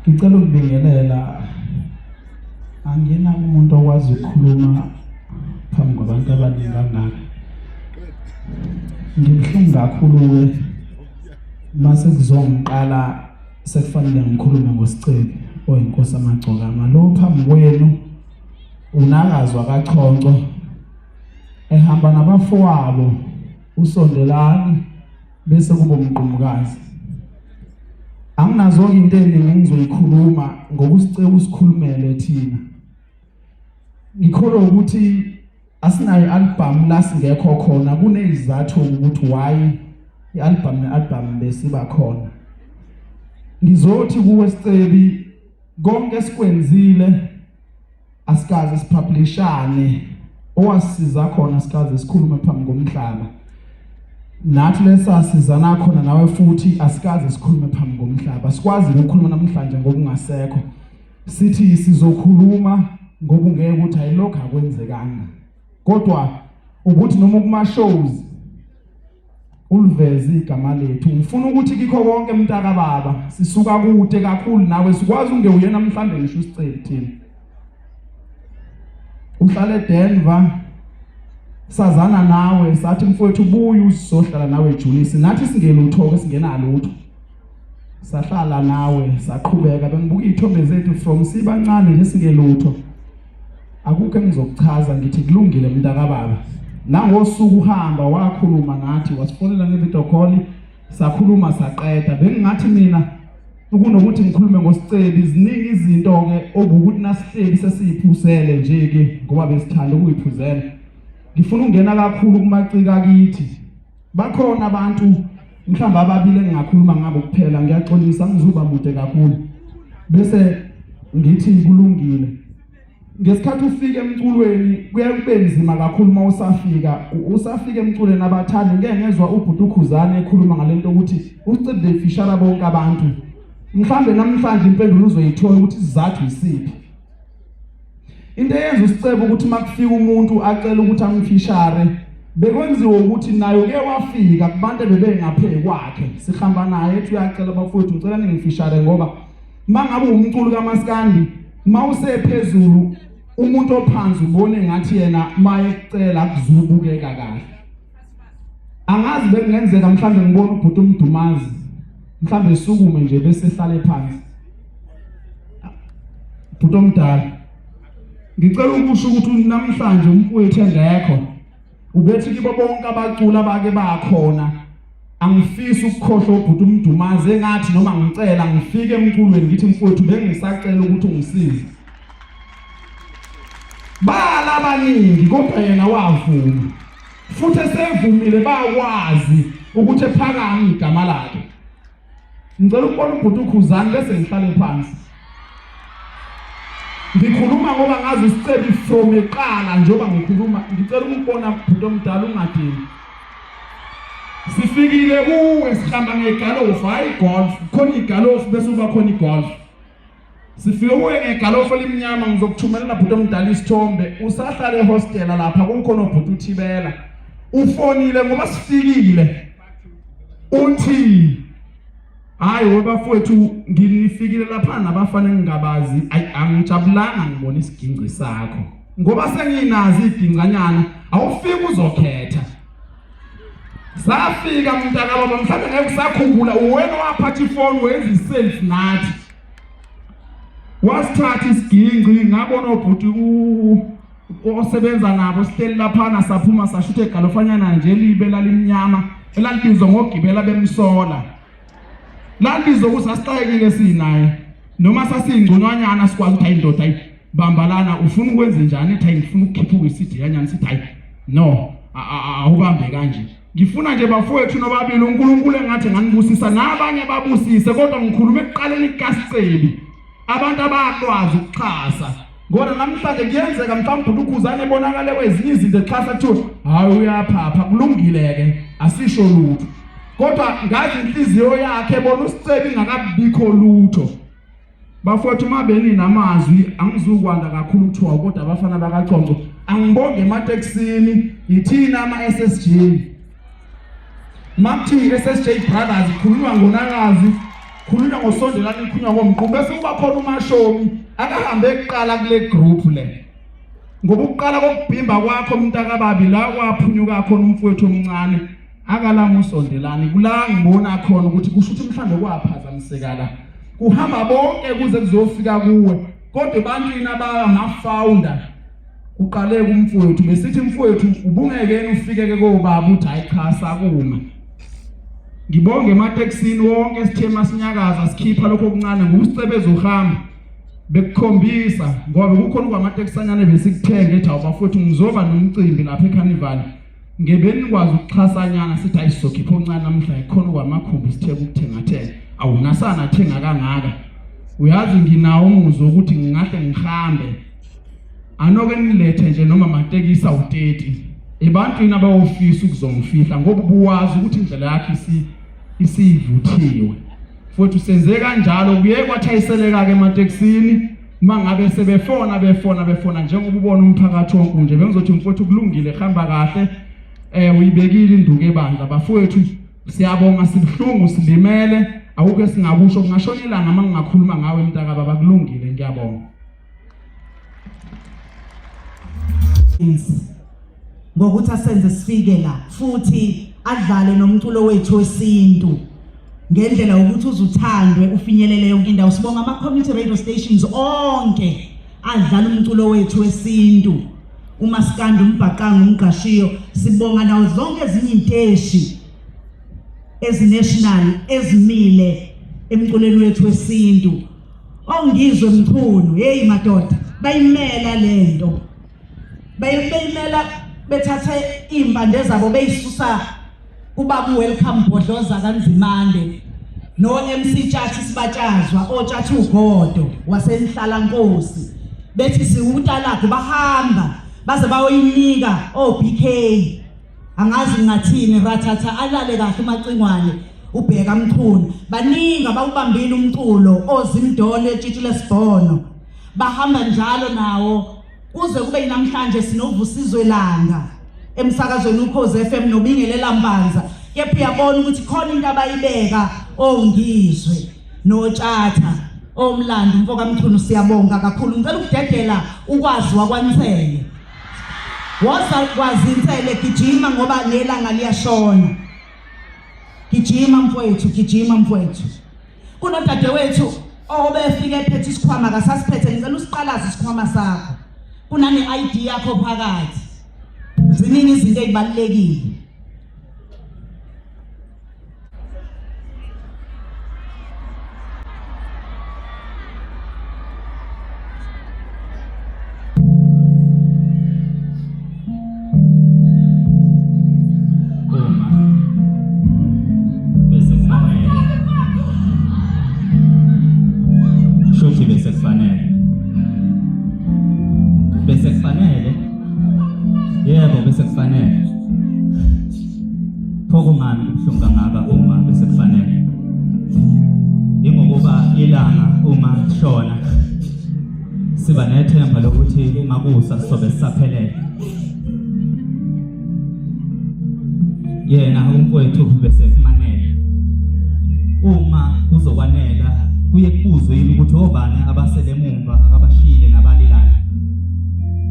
Ngicela ukubingelela angena umuntu okwazi ukukhuluma phambi kwabantu abaningi kangaka. Ngibhlungu kakhulu mase kuzongiqala sekufanele ngikhulume ngosicebi oyinkosi amagcokama lo phambi kwenu unakazwa kachonco ehamba nabafowabo usondelana bese kuba umqhumukazi. Anginazo into eningi engizoyikhuluma ngokusicela usikhulumele thina. Ngikholwa ukuthi asinayo i-album la singekho khona kunezizathu ukuthi why i-album besiba khona. Ngizothi kuwe Sicebi konke esikwenzile asikaze sipublishane owasiza khona sikaze sikhulume phambi komhlaba. Nathi lesasizana khona nawe futhi asikaze sikhulume phambi komhlaba. Sikwazi ukukhuluma namhlanje ngokungasekho. Sithi sizokhuluma ngokungeke ukuthi ayilokho akwenzekanga. Kodwa ukuthi noma kuma shows uliveze igama lethu. Ngifuna ukuthi kikho konke mntaka baba sisuka kude kakhulu nawe sikwazi unge uyena namhlanje ngisho uSicebi thina. Uhlala eDenver sazana nawe sathi mfowethu buya usizohlala nawe eJulisi nathi singelutho ke singenalutho. Sahlala nawe saqhubeka bengibuka izithombe zethu from sibancane nje singelutho. Akukho engizokuchaza ngithi kulungile mntaka baba. Nangosuku uhamba wakhuluma nathi wasifonela ngevideo call sakhuluma saqeda bengingathi mina ukunokuthi ngikhulume ngosicebi iziningi izinto ke okuthi nasihleli sesiyiphusele nje ke ngoba besithanda ukuyiphuzela. Ngifuna ungena kakhulu kumacika kithi. Bakhona abantu mhlawumbe ababili engingakhuluma ngabo kuphela ngiyaxolisa ngizuba mude kakhulu. Bese ngithi kulungile. Ngesikhathi ufike emculweni kuyakube nzima kakhulu uma usafika emculweni abathandi ngeke ngezwe ubhuti ukhuzane ekhuluma ngalento ukuthi uCibi fishara bonke abantu. Mhlambe namhlanje impendulo uzoyithola ukuthi isizathu isiphi. Into eyenza uSicebi ukuthi makufika umuntu acela ukuthi amfishare bekwenziwe ukuthi nayo ke wafika kubantu bebengapheki kwakhe sihamba naye ethi uyacela bafowethu ngicela ningifishare ngoba mangabe umculo kaMaskandi mawusephezulu umuntu ophansi ubone ngathi yena mayecela kuzubukeka kahle. Angazi bekungenzeka mhlambe ngibone ubhuti umdumazi mhlambe sukume nje bese ehlale phansi. Bhuti omdala ngicela ukusho ukuthi namhlanje umfowethu engekho ubethi kibo bonke abacula abake bakhona angifisi ukukhohlwa ubhuti umdumazi engathi noma ngicela ngifike emculweni ngithi mfowethu bengisacela ukuthi ungisize. Bala abaningi kodwa yena wavuma futhi esevumile bakwazi ukuthi ephakame igama lakhe. Ngicela ukubona ubhuti ukhuzani bese ngihlale phansi. Ngikhuluma ngoba ngazi uSicebi from eqala njengoba ngikhuluma ngicela ukubona ubhuti omdala ungadini. Sifikile kuwe sihamba ngegalofu hayi golf khona igalofu bese uba khona igolf. Sifike kuwe ngegalofu elimnyama ngizokuthumelela bhuti omdala isithombe usahlala ehostel lapha kukhona ubhuti uThibela. Ufonile ngoba sifikile. Uthi hayi webafowethu nginifikile lapha nabafana engingabazi angijabulanga ngibona isigingci sakho ngoba senginazi iginganyana awufika uzokhetha. Safika mntaka baba mhlawumbe ngeke usakhumbula uwena waphatha ifoni wenza iselfie nathi. Wasithatha isigingci ngabona ubhuti osebenza nabo sihleli lapha saphuma sashutha egalofanyana nje libe lalimnyama elalibizwa ngogibela bemsola. Lalibizwa kusasitayekile sinaye noma sasingcunwanyana sikwazi ukuthi ayindoda ayibambalana ufuna ukwenza njani ethi ngifuna ukukhipha ukwisidi yanyana sithi hayi no awubambe kanje. Ngifuna nje bafowethu nobabili uNkulunkulu engathi nganibusisa nabanye babusise kodwa ngikhuluma ekuqaleni kaSicebi abantu abakwazi ukuxhasa ngoba namhlanje kuyenzeka mhlawumbe ukhuzane ebonakale kwezinye izinto exhasa kuthi hayi uyaphapha kulungile ke asisho lutho kodwa ngazi inhliziyo yakhe bona uSicebi ingakabikho lutho. Bafowethu mabeni namazwi angizukwanda kakhulu ukuthiwa kodwa abafana bakaConco angibonge emateksini yithina ama SSJ Makuthi SSJ Brothers khuluma ngonakazi khulunywa ngosondelana ikhulunywa ngomqhubu bese kuba khona uMashomi akahambe eqala kule group le ngoba ukuqala kokubhimba kwakho umntakababi la kwaphunyuka khona umfowethu omncane akalanga usondelana kula ngibona khona ukuthi kusho ukuthi mhlambe kwaphazamisekala kuhamba bonke kuze kuzofika kuwe kodwa ebantwini abangafounder uqale kumfowethu besithi mfowethu ubungeke yena ufike kobaba uthi hayi cha sakuma ngibonge emateksini wonke sithe masinyakaza sikhipha lokho okuncane ngokusicebeza uhamba bekukhombisa ngoba kukhona kwamateksanyana besikuthenga ethi awubafowethu ngizoba nomcimbi lapha eCarnival ngebeni kwazi ukuxhasanyana sithi ayisokhipha oncane namhla ikhona kwamakhumbi sithe ukuthenga awunasana thenga kangaka uyazi nginawo umuzo ukuthi ngingahle ngihambe anoke nilethe nje noma amatekisi awu30 ebantwini abawofisa ukuzongifihla ngoba ubuwazi ukuthi indlela yakhe isivuthiwe futhi usenze kanjalo kuye kwathayiseleka ke ematekisini mangabe sebefona njengoba ubona umphakathi wonke nje bengizothi mfowethu kulungile hamba kahle uyibekile induku ebandla bafowethu siyabonga sibhlungu silimele awukho singakusho kungashonelanga mangingakhuluma ngawe emntaka baba kulungile ngiyabonga ngokuthi asenze sifike la futhi adlale nomculo wethu wesintu ngendlela ukuthi uzuthandwe ufinyelele yonke indawo sibonga ama community radio stations onke adlala umculo wethu wesintu uMaskandi uMbhaqanga uMgqashiyo sibonga nawo zonke ezinye inteshi ezinational ezimile emculweni wethu wesintu ongizwe mchunu hey madoda bayimela lento bayimela bethatha impande zabo beyisusa ubaba welcome Bodloza kaNzimande no MC Chathi Sibatshazwa oTshathi uGodo wasenhlala Nkosi bethi siwutalakho bahamba baze bayoyinika oBK angazi ngathini rathatha alale kahle umacingwane ubheka mchunu baningi abawubambile umculo ozimdolo etshitshile sibono bahamba njalo nawo kuze kube namhlanje sinovusizwe langa emsakazweni uKhozi FM nobingelela Mbanza kepha uyabona ukuthi khona into abayibeka ongizwe noTshatha omlando mfoka mchunu siyabonga kakhulu ngicela ukudedela ukwazi wakwaNtsele waza kwazi insele gijima ngoba nelanga liyashona gijima mfowethu kunodadewethu obefika ephethe isikhwama kasasiphethe ngicela usiqalaze isikhwama sakho kunane ID yakho phakathi ziningi izinto ezibalekile yebo bese kufanele phokungani ubuhlungu ngaka uma bese kufanele ingokuba ilanga uma shona siba nethemba lokuthi makusa sobe sisaphelele yena umfowethu bese kufanele uma kuzokwanela kuye kubuzwe yini ukuthi obani abasele emumva akabashile nabalilayo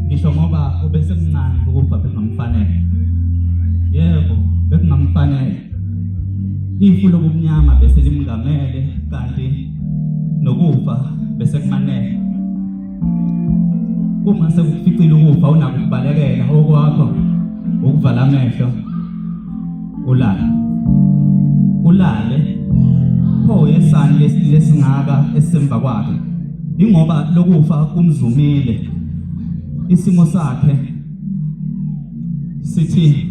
ngisho ngoba ubese mncane ukufa bengamfanele yebo bekungamfanele ifu lobumnyama bese limngamele kanti nokufa bese kumanele uma sekuficile ukufa unako ukubalekela okwakho ukuvala amehlo ulale pho yesani lesingaka esemva kwakhe ingoba lokufa kumzumile isimo sakhe sithi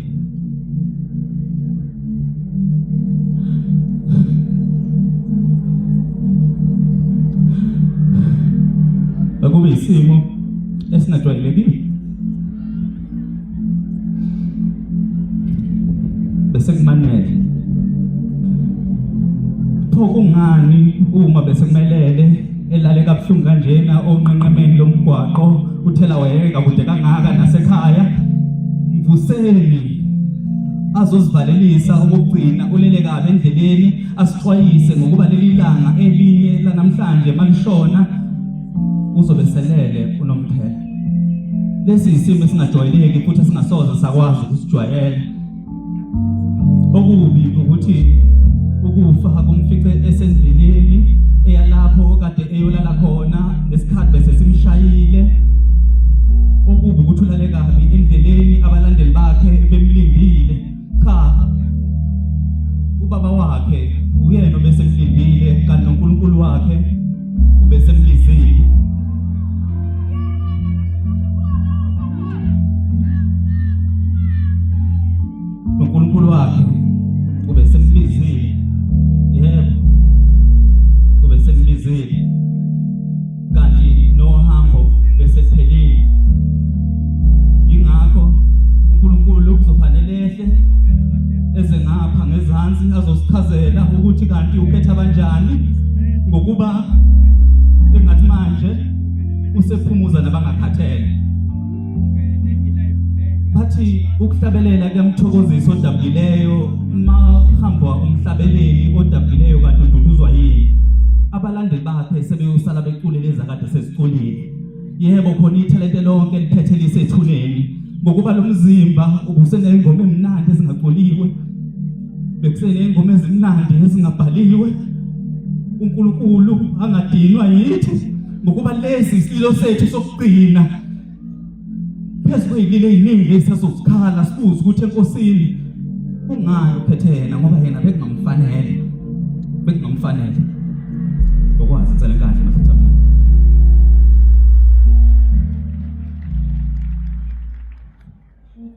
akube isimo esinajwayelekile bese kumanele pho kungani uma bese kumelele elale kabuhlungu kanjena onqenqemeni lomgwaqo uthela wayeka kude kangaka nasekhaya mvuseni azozivalelisa okugcina ulele kabe endleleni asixwayise ngokuba leli langa elinye lanamhlanje malishona uzobe selele unomphela. Lesi isimo singajwayeleki futhi singasoze sakwazi ukusijwayela. Okubi ukuthi ukufa kumfice esendleleni eyalapho okade eyolala khona nesikhathi bese simshayile. Okubi ukuthi ulale kabi endleleni abalandeli bakhe bemlindile. Cha, ubaba wakhe uyena obesemlindile kanti noNkulunkulu wakhe ubesemlizile. noNkulunkulu wakhe ubesemlizile. Yebo, ubesemlizile. Kanti nohambo besephelile. Ingakho uNkulunkulu kuzofanele ehle eze ngapha ngezansi azosichazela ukuthi kanti ukhetha kanjani ngokuba engathi manje usephumuza nabangakhathele. Bathi ukuhlabelela kuyamthokozisa odabukileyo, mahamba umhlabeleli odabukileyo kanti ududuzwa yini. Abalandeli bakhe sebeyosala beculeleza kade sesiculile. Yebo khona ithalente lonke liphethe lisethuneni ngokuba lo mzimba ubusenengoma emnandi ezingaqoliwe, bekusenengoma ezimnandi ezingabhaliwe. uNkulunkulu angadinwa yithi ngokuba lesi isililo sethu sokugcina phezu kwezilile eziningi esizosikhala sibuza ukuthi enkosini ungani uphethena ngoba yena bekungamfanele